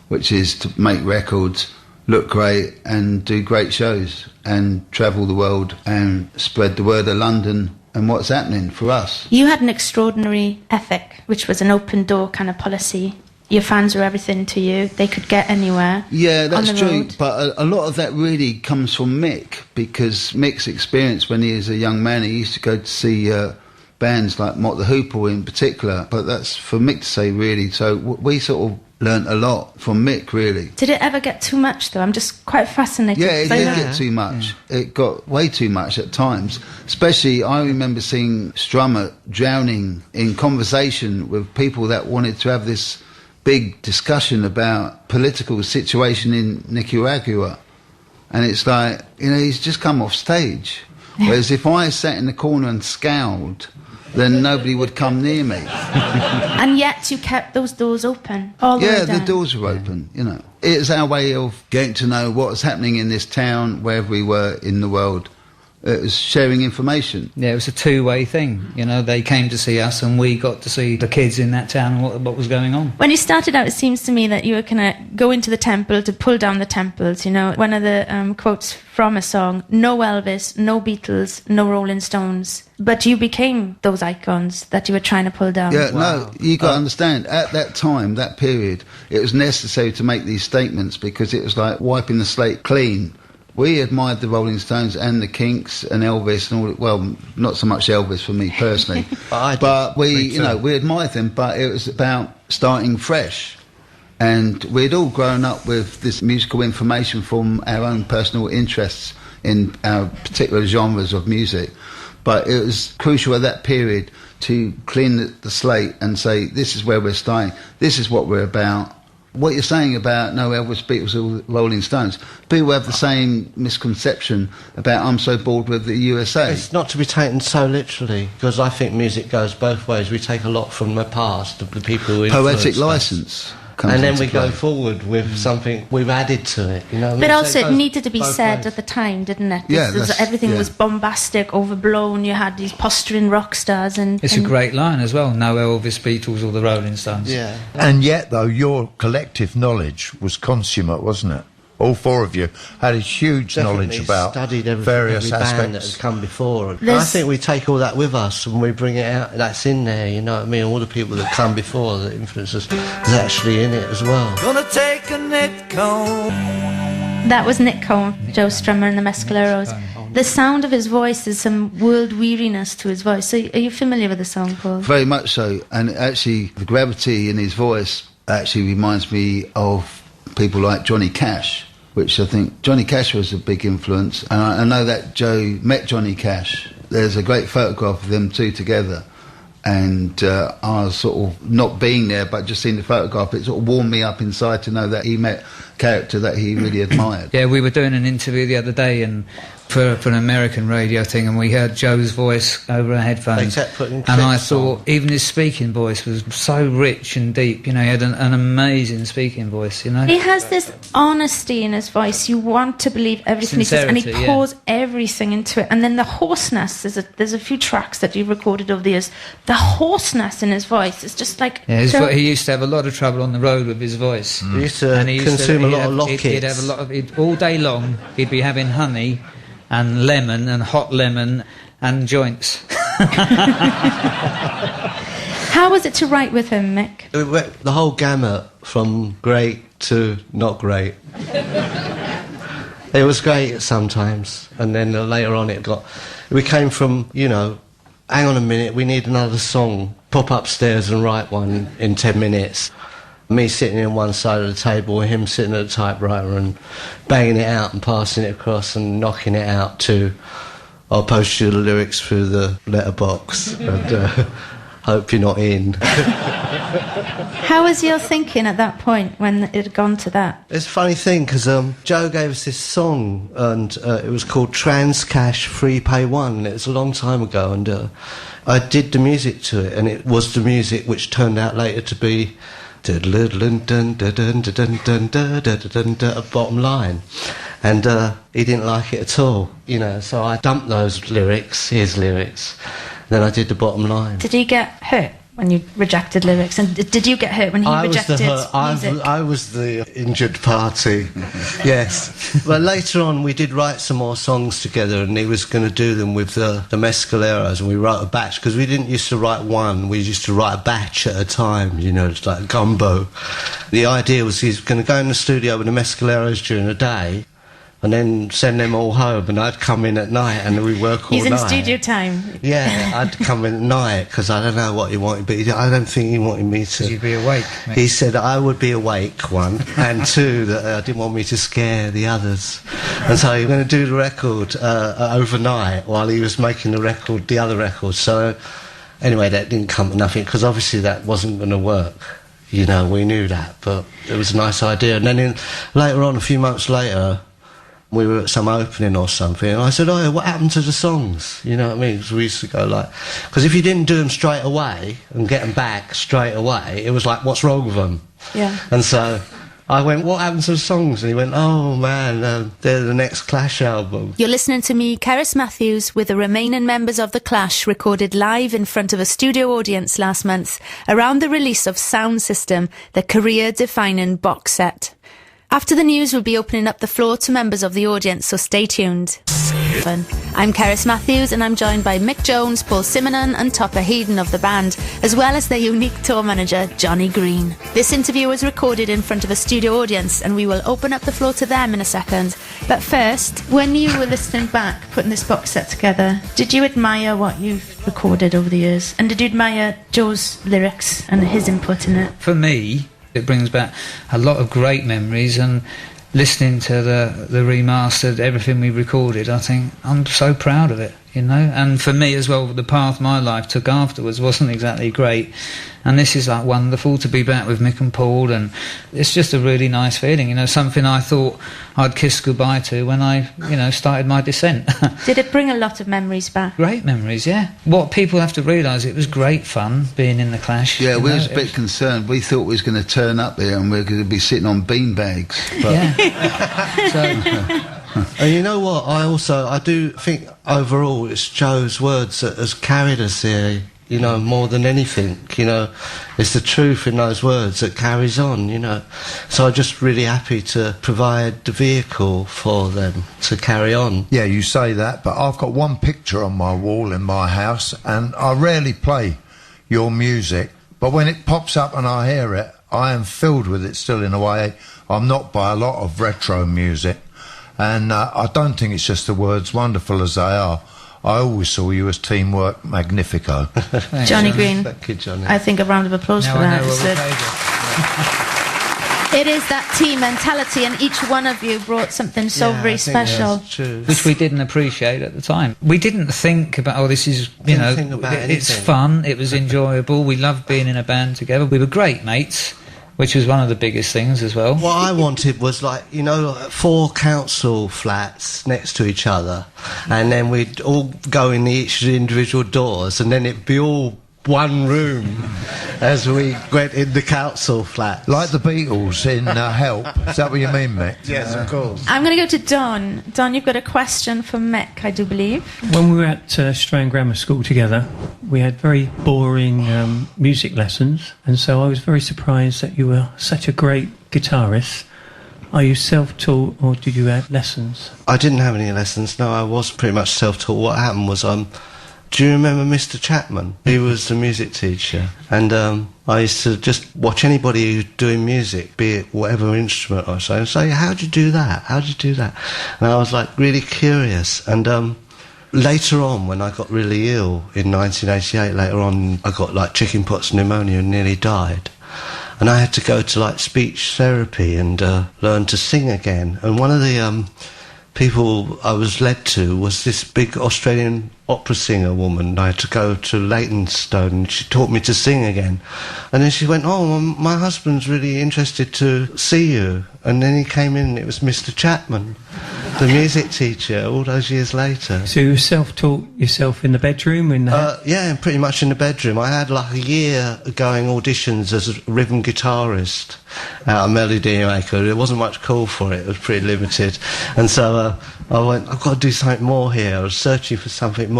K: which is to make records, look great and do great shows and travel the world and spread the word of London and what's happening for us.
A: You had an extraordinary ethic, which was an open door kind of policy. Your fans were everything to you. They could get anywhere.
K: Yeah, that's true.
A: Road.
K: But a lot of that really comes from Mick, because Mick's experience when he was a young man, he used to go to see bands like Mott the Hoople in particular. But that's for Mick to say, really. So we sort of learnt a lot from Mick, really.
A: Did it ever get too much, though? I'm just quite fascinated.
K: Yeah, it did get too much. Yeah. It got way too much at times. Especially, I remember seeing Strummer drowning in conversation with people that wanted to have this big discussion about political situation in Nicaragua, and it's like, you know, he's just come off stage. Whereas if I sat in the corner and scowled, then nobody would come near me.
A: And yet you kept those doors open all the way down.
K: Yeah, the doors were open, you know. It's our way of getting to know what was happening in this town, wherever we were in the world. It was sharing information.
J: Yeah, it was a two-way thing. You know, they came to see us and we got to see the kids in that town and what was going on.
A: When you started out, it seems to me that you were kind of go into the temple to pull down the temples, you know. One of the quotes from a song, no Elvis, no Beatles, no Rolling Stones. But you became those icons that you were trying to pull down.
K: Yeah, wow. No, you got to understand, at that time, that period, it was necessary to make these statements because it was like wiping the slate clean. We admired the Rolling Stones and the Kinks and Elvis and all. Well, not so much Elvis for me personally, but we, you know, we admired them. But it was about starting fresh, and we'd all grown up with this musical information from our own personal interests in our particular genres of music. But it was crucial at that period to clean the slate and say, this is where we're starting. This is what we're about. What you're saying about no Elvis, Beatles or Rolling Stones, people have the same misconception about I'm so bored with the USA.
I: It's not to be taken so literally, because I think music goes both ways. We take a lot from the past, of the people who influenced
K: poetic
I: us.
K: License.
I: And then we go forward with something we've added to it, you know.
A: But also it needed to be said at the time, didn't it?
K: Yeah,
A: everything was bombastic, overblown. You had these posturing rock stars, and
J: it's a great line as well. No Elvis, Beatles, or the Rolling Stones.
G: Yeah. And yet, though, your collective knowledge was consummate, wasn't it? All four of you had a huge knowledge about various aspects
I: band that has come before. And I think we take all that with us and we bring it out. That's in there, you know what I mean? All the people that come before that influence us is actually in it as well.
H: Gonna take a Nick Cone.
A: That was Nick Cone, Joe Strummer and the Mescaleros. The sound of his voice is some world weariness to his voice. So are you familiar with the song, Paul?
K: Very much so. And actually, the gravity in his voice actually reminds me of people like Johnny Cash, which I think Johnny Cash was a big influence. And I know that Joe met Johnny Cash. There's a great photograph of them two together. And I was sort of not being there, but just seeing the photograph, it sort of warmed me up inside to know that he met a character that he really admired.
J: Yeah, we were doing an interview the other day and for an American radio thing, and we heard Joe's voice over our headphones.
I: They kept putting
J: and I
I: clips
J: thought
I: on.
J: even his speaking voice was so rich and deep. You know, he had an amazing speaking voice. You know,
A: He has this honesty in his voice. You want to believe everything he says, and he
J: Sincerity,
A: pours everything into it. And then the hoarseness. There's a few tracks that you've recorded over the years. The hoarseness in his voice is just like.
J: yeah, he used to have a lot of trouble on the road with his voice.
I: He used to consume a lot of lockets.
J: He'd have a lot of all day long. He'd be having honey and lemon and hot lemon and joints.
A: How was it to write with him, Mick?
I: It went the whole gamut from great to not great. It was great sometimes, and then later on we came from, you know, hang on a minute, we need another song, pop upstairs and write one in 10 minutes. Me sitting in one side of the table, him sitting at the typewriter and banging it out and passing it across and knocking it out to, I'll post you the lyrics through the letterbox and hope you're not in.
A: How was your thinking at that point when it had gone to that?
I: It's a funny thing because Joe gave us this song and it was called Transcash Free Pay 1. It was a long time ago, and I did the music to it, and it was the music which turned out later to be bottom line, and he didn't like it at all, you know, so I dumped those lyrics, his lyrics, then I did the bottom line.
A: Did he get hurt when you rejected lyrics, and did you get hurt when he rejected music?
I: I was the injured party. Yes, but later on we did write some more songs together, and he was going to do them with the Mescaleros, and we wrote a batch, because we didn't used to write one, we used to write a batch at a time, you know, it's like a gumbo. The idea was he's going to go in the studio with the Mescaleros during the day and then send them all home, and I'd come in at night and we'd work all night.
A: Using studio time.
I: Yeah, I'd come in at night, because I don't know what he wanted, but I don't think he wanted me to...
J: You'd be awake, mate.
I: He said I would be awake, one, and two, that I didn't want me to scare the others. And so he was going to do the record overnight while he was making the other record. So anyway, that didn't come to nothing, because obviously that wasn't going to work. You know, we knew that, but it was a nice idea. And then later on, a few months later, we were at some opening or something, and I said, oh, what happened to the songs? You know what I mean? Because we used to go like... Because if you didn't do them straight away and get them back straight away, it was like, what's wrong with them?
A: Yeah.
I: And so I went, what happened to the songs? And he went, oh, man, they're the next Clash album.
A: You're listening to me, Cerys Matthews, with the remaining members of The Clash, recorded live in front of a studio audience last month around the release of Sound System, the career-defining box set. After the news, we'll be opening up the floor to members of the audience, so stay tuned. I'm Cerys Matthews, and I'm joined by Mick Jones, Paul Simonon and Topper Headon of the band, as well as their unique tour manager, Johnny Green. This interview was recorded in front of a studio audience, and we will open up the floor to them in a second. But first, when you were listening back, putting this box set together, did you admire what you've recorded over the years? And did you admire Joe's lyrics and his input in it?
J: For me, it brings back a lot of great memories, and listening to the remastered, everything we recorded, I think I'm so proud of it, you know. And for me as well, the path my life took afterwards wasn't exactly great, and this is like wonderful to be back with Mick and Paul, and it's just a really nice feeling, you know, something I thought I'd kiss goodbye to when I, you know, started my descent.
A: Did it bring a lot of memories back?
J: Great memories, yeah. What people have to realise, it was great fun being in the Clash.
K: Yeah, we was a bit concerned. We thought we was going to turn up here and we were going to be sitting on beanbags. But
J: yeah. So,
I: and you know what, I do think overall it's Joe's words that has carried us here, you know, more than anything, you know. It's the truth in those words that carries on, you know. So I'm just really happy to provide the vehicle for them to carry on.
G: Yeah, you say that, but I've got one picture on my wall in my house, and I rarely play your music, but when it pops up and I hear it, I am filled with it still in a way. I'm not by a lot of retro music, and I don't think it's just the words, wonderful as they are. I always saw you as teamwork magnifico.
J: thanks,
A: Johnny Green.
I: Thank you, Johnny.
A: I think a round of applause
J: now
A: for
J: I
A: that.
J: know what
A: It is that team mentality, and each one of you brought something so very special.
I: That's true.
J: which we didn't appreciate at the time. We didn't think about, oh, this is, you
I: Didn't
J: know,
I: think about
J: it's
I: anything.
J: fun, it was enjoyable, we loved being in a band together, we were great mates, which was one of the biggest things as well.
I: What I wanted was 4 council flats next to each other, and then we'd all go in each individual doors, and then it'd be all one room as we went in the council flat.
G: Like the Beatles in Help. Is that what you mean, Mick?
I: Yes, of course.
A: I'm going to go to Don. Don, you've got a question for Mick, I do believe.
L: When we were at Strand Grammar School together, we had very boring music lessons, and so I was very surprised that you were such a great guitarist. Are you self-taught, or did you have lessons?
I: I didn't have any lessons, no, I was pretty much self-taught. What happened was, do you remember Mr. Chapman? He was the music teacher, and I used to just watch anybody who's doing music, be it whatever instrument or so, and say, how'd you do that? How'd you do that? And I was really curious, and later on, when I got really ill in 1988, later on I got chickenpox pneumonia and nearly died. And I had to go to speech therapy and learn to sing again. And one of the people I was led to was this big Australian opera singer woman. I had to go to Leytonstone, and she taught me to sing again. And then she went, my husband's really interested to see you. And then he came in, and it was Mr. Chapman, the music teacher, all those years later.
L: So you self-taught yourself in the bedroom?
I: Yeah, pretty much in the bedroom. I had a year going auditions as a rhythm guitarist at a Melody Maker. There wasn't much call for it. It was pretty limited. And so I went, I've got to do something more here. I was searching for something more.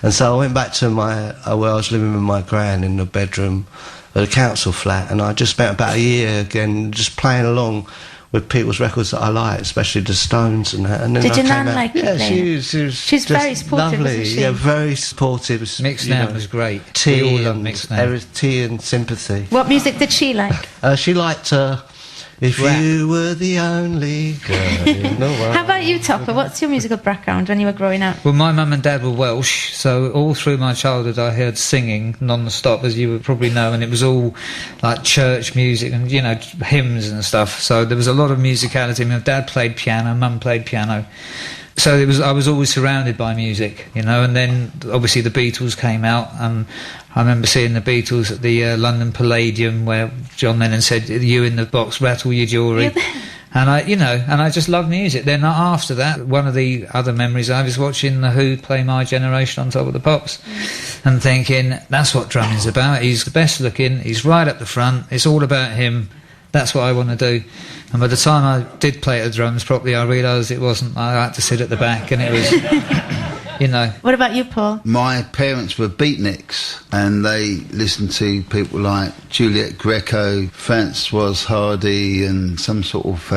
I: And so I went back to where I was living with my gran in the bedroom at a council flat, and I just spent about a year again just playing along with people's records that I like, especially the Stones and that. And then
A: Did your
I: I
A: nan
I: came out.
A: like you
I: Yeah,
A: playing?
I: she's
A: very supportive,
I: lovely.
A: isn't she?
I: Yeah, very supportive.
J: Mick's nan was great. We
I: Tea
J: all loved
I: and
J: Mick's nan.
I: tea and sympathy.
A: What music did she like?
I: She liked If You Were the Only Girl in the World.
A: How about you, Topper? What's your musical background when you were growing up?
J: Well, my mum and dad were Welsh, so all through my childhood I heard singing non-stop, as you would probably know, and it was all church music and, hymns and stuff. So there was a lot of musicality. My dad played piano, mum played piano. So I was always surrounded by music, and then obviously the Beatles came out, and I remember seeing the Beatles at the London Palladium, where John Lennon said, "You in the box, rattle your jewellery." And I just loved music. Then after that, one of the other memories I was watching The Who play My Generation on Top of the Pops, and thinking, that's what drumming's about. He's the best looking, he's right up the front, it's all about him. That's what I want to do. And by the time I did play the drums properly, I realised it wasn't. I had to sit at the back, and it was,
A: What about you, Paul?
K: My parents were beatniks, and they listened to people like Juliet Greco, Francois Hardy, and some sort of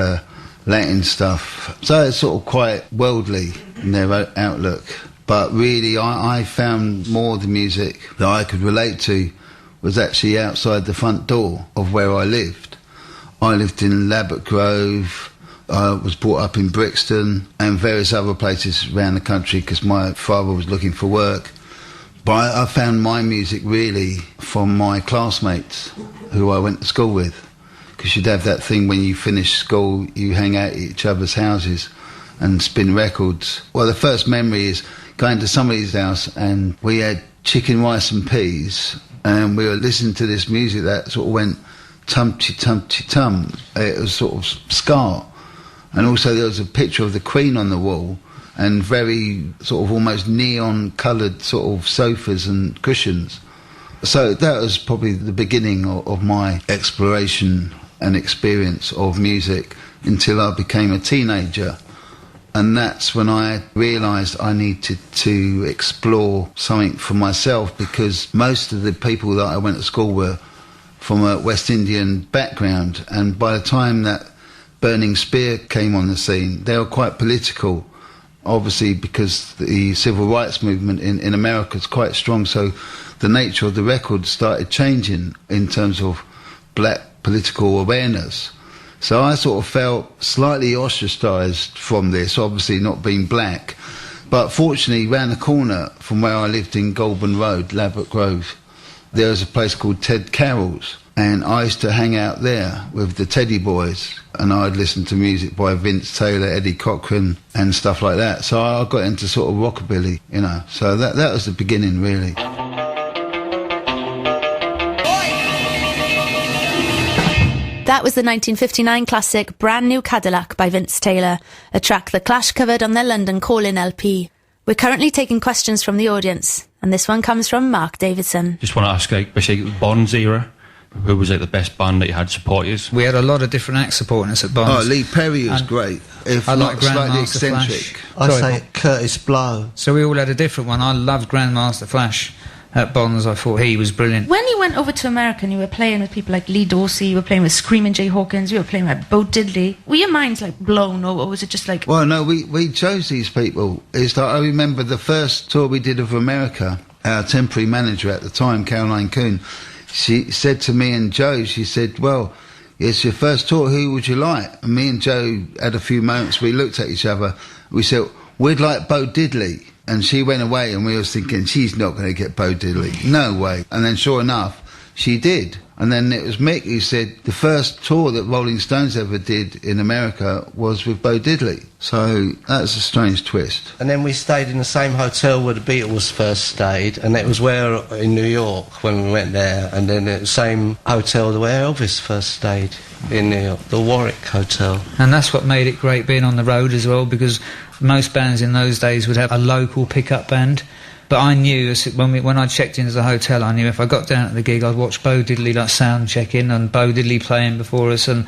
K: Latin stuff. So it's sort of quite worldly in their outlook. But really, I found more of the music that I could relate to was actually outside the front door of where I lived. I lived in Labbot Grove, I was brought up in Brixton and various other places around the country because my father was looking for work. But I found my music really from my classmates who I went to school with, because you'd have that thing when you finish school, you hang out at each other's houses and spin records. Well, the first memory is going to somebody's house and we had chicken, rice and peas, and we were listening to this music that sort of went tum-chi-tum-chi-tum. It was sort of ska. And also there was a picture of the Queen on the wall and very sort of almost neon coloured sort of sofas and cushions. So that was probably the beginning of my exploration and experience of music until I became a teenager. And that's when I realised I needed to explore something for myself, because most of the people that I went to school were from a West Indian background, and by the time that Burning Spear came on the scene, they were quite political, obviously because the civil rights movement in America is quite strong, so the nature of the record started changing in terms of black political awareness. So I sort of felt slightly ostracised from this, obviously not being black. But fortunately, round the corner from where I lived in Goulburn Road, Labbot Grove, there was a place called Ted Carroll's. And I used to hang out there with the Teddy Boys, and I'd listen to music by Vince Taylor, Eddie Cochran, and stuff like that. So I got into sort of rockabilly, you know. So that was the beginning, really.
A: That was the 1959 classic Brand New Cadillac by Vince Taylor, a track The Clash covered on their London Calling LP. We're currently taking questions from the audience, and this one comes from Mark Davidson.
B: Just want to ask, like, basically, Bond's era, who was like the best band that you had support you?
J: We had a lot of different acts supporting us at Bonds.
K: Oh, Lee Perry was great. If
J: I
K: not
J: like
K: slightly
J: Grandmaster
K: eccentric.
J: Flash.
I: I'd say Curtis Blow.
J: So we all had a different one. I loved Grandmaster Flash at Bonds. I thought he was brilliant.
A: When you went over to America and you were playing with people like Lee Dorsey, you were playing with Screaming Jay Hawkins, you were playing with Bo Diddley, were your minds like blown, or was it just like...
K: Well, no, we chose these people. It's like, I remember the first tour we did of America, our temporary manager at the time, Caroline Coon, she said to me and Joe, she said, well, it's your first tour, who would you like? And me and Joe had a few moments, we looked at each other, we said, we'd like Bo Diddley. And she went away and we was thinking, she's not going to get Bo Diddley. No way. And then sure enough, she did. And then it was Mick who said the first tour that Rolling Stones ever did in America was with Bo Diddley. So that's a strange twist.
I: And then we stayed in the same hotel where the Beatles first stayed, and it was where in New York when we went there, and then the same hotel where Elvis first stayed in New York, the Warwick Hotel.
J: And that's what made it great being on the road as well, because most bands in those days would have a local pickup band. But I knew, when I checked into the hotel, I knew if I got down to the gig, I'd watch Bo Diddley like sound checking and Bo Diddley playing before us, and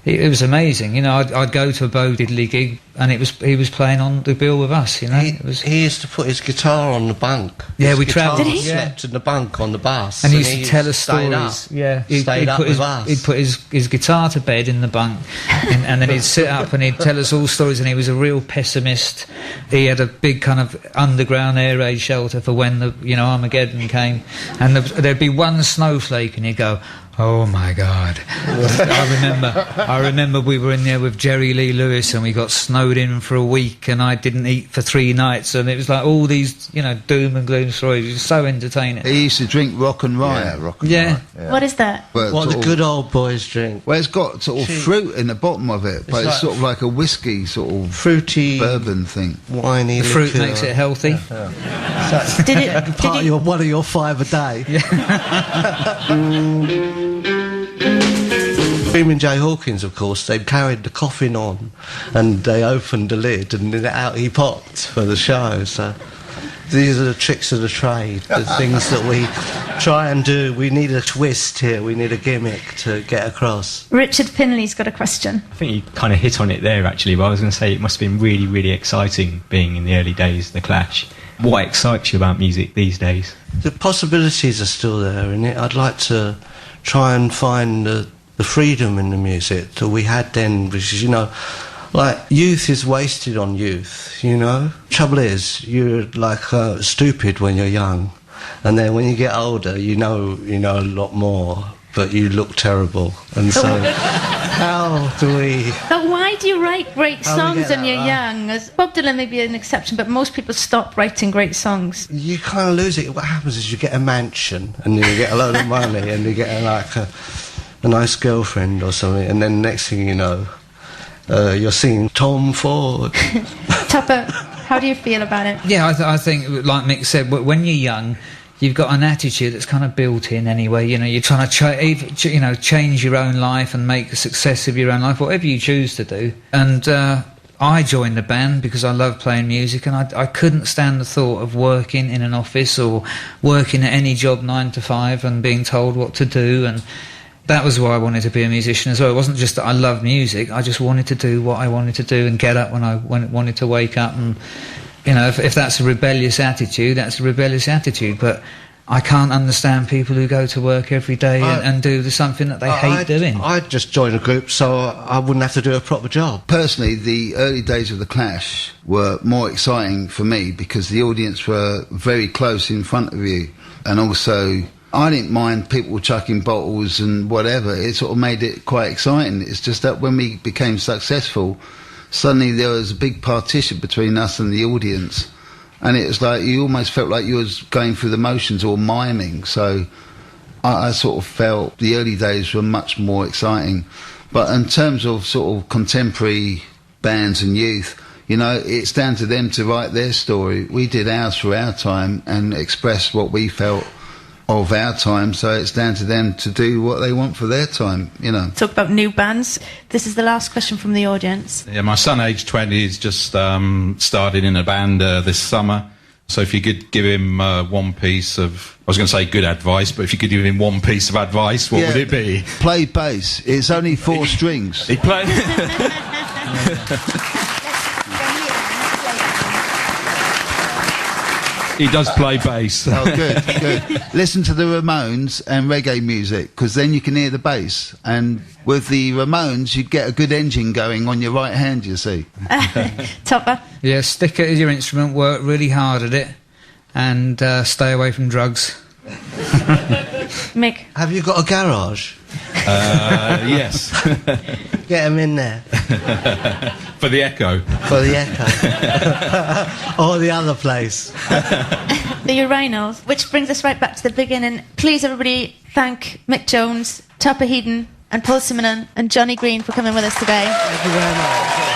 J: it was amazing. You know, I'd go to a Bo Diddley gig and he was playing on the bill with us, you know.
I: He used to put his guitar on the bunk.
J: Yeah, we travelled.
A: Did he?
I: Slept in the bunk on the bus.
J: And he used to tell us stories. Yeah,
I: he'd
J: put his guitar to bed in the bunk, and then he'd sit up and he'd tell us all stories. And he was a real pessimist. He had a big kind of underground air raid shelter for when the Armageddon came, and there'd be one snowflake, and he'd go, "Oh my God!" I remember we were in there with Jerry Lee Lewis, and we got snowed in for a week, and I didn't eat for 3 nights, and it was like all these, doom and gloom stories. It was so entertaining.
K: He used to drink Rock and Rye.
J: Yeah,
K: Rock and Rye.
A: Yeah. What is that?
I: What the good old boys drink.
K: Well, it's got sort of fruit in the bottom of it, but it's sort of like a whiskey sort of
I: fruity
K: bourbon thing.
I: Winey.
J: The fruit makes it healthy.
I: One of your 5 a day. Screaming Jay Hawkins, of course, they carried the coffin on and they opened the lid and then out he popped for the show. So these are the tricks of the trade, the things that we try and do. We need a twist here, we need a gimmick to get across.
A: Richard Pinley's got a question.
M: I think you kind of hit on it there, actually, but I was going to say it must have been really, really exciting being in the early days of The Clash. What excites you about music these days?
I: The possibilities are still there in it. I'd like to try and find the freedom in the music that we had then, which is, like, youth is wasted on youth, Trouble is, you're like stupid when you're young, and then when you get older, you know a lot more, but you look terrible, and so how do we...
A: But why do you write great songs when you're young? As Bob Dylan may be an exception, but most people stop writing great songs.
I: You kind of lose it. What happens is you get a mansion, and you get a load of money, and you get a nice girlfriend or something, and then next thing you know, you're singing Tom Ford.
A: Tupper, how do you feel about it?
J: Yeah, I think, like Mick said, when you're young, you've got an attitude that's kind of built in anyway. You're trying to change your own life and make a success of your own life, whatever you choose to do. And I joined the band because I love playing music, and I couldn't stand the thought of working in an office or working at any job 9 to 5 and being told what to do. And that was why I wanted to be a musician as well. It wasn't just that I loved music, I just wanted to do what I wanted to do and get up when I wanted to wake up. And, if that's a rebellious attitude, that's a rebellious attitude. But I can't understand people who go to work every day and do something that they hate doing.
I: I'd just join a group so I wouldn't have to do a proper job.
K: Personally, the early days of The Clash were more exciting for me because the audience were very close in front of you, and also I didn't mind people chucking bottles and whatever. It sort of made it quite exciting. It's just that when we became successful, suddenly there was a big partition between us and the audience, and it was like you almost felt like you was going through the motions or miming. So I sort of felt the early days were much more exciting. But in terms of sort of contemporary bands and youth, it's down to them to write their story. We did ours for our time and express what we felt of our time, so it's down to them to do what they want for their time, you know.
A: Talk about new bands. This is the last question from the audience.
N: Yeah, my son, aged 20, has just started in a band this summer. So if you could give him one piece of, I was going to say good advice, but if you could give him one piece of advice, what would it be?
K: Play bass. It's only 4 strings.
N: He play. He does play bass.
K: Oh, good, good. Listen to the Ramones and reggae music, because then you can hear the bass. And with the Ramones, you'd get a good engine going on your right hand, you see.
A: Topper?
J: Yeah, stick it as your instrument, work really hard at it, and stay away from drugs.
A: Mick?
I: Have you got a garage?
N: Yes.
I: Get them in there.
N: For the Echo.
I: For the Echo. Or the other place.
A: The urinals, which brings us right back to the beginning. Please, everybody, thank Mick Jones, Topper Headon and Paul Simonon and Johnny Green for coming with us today.
I: Thank you very much.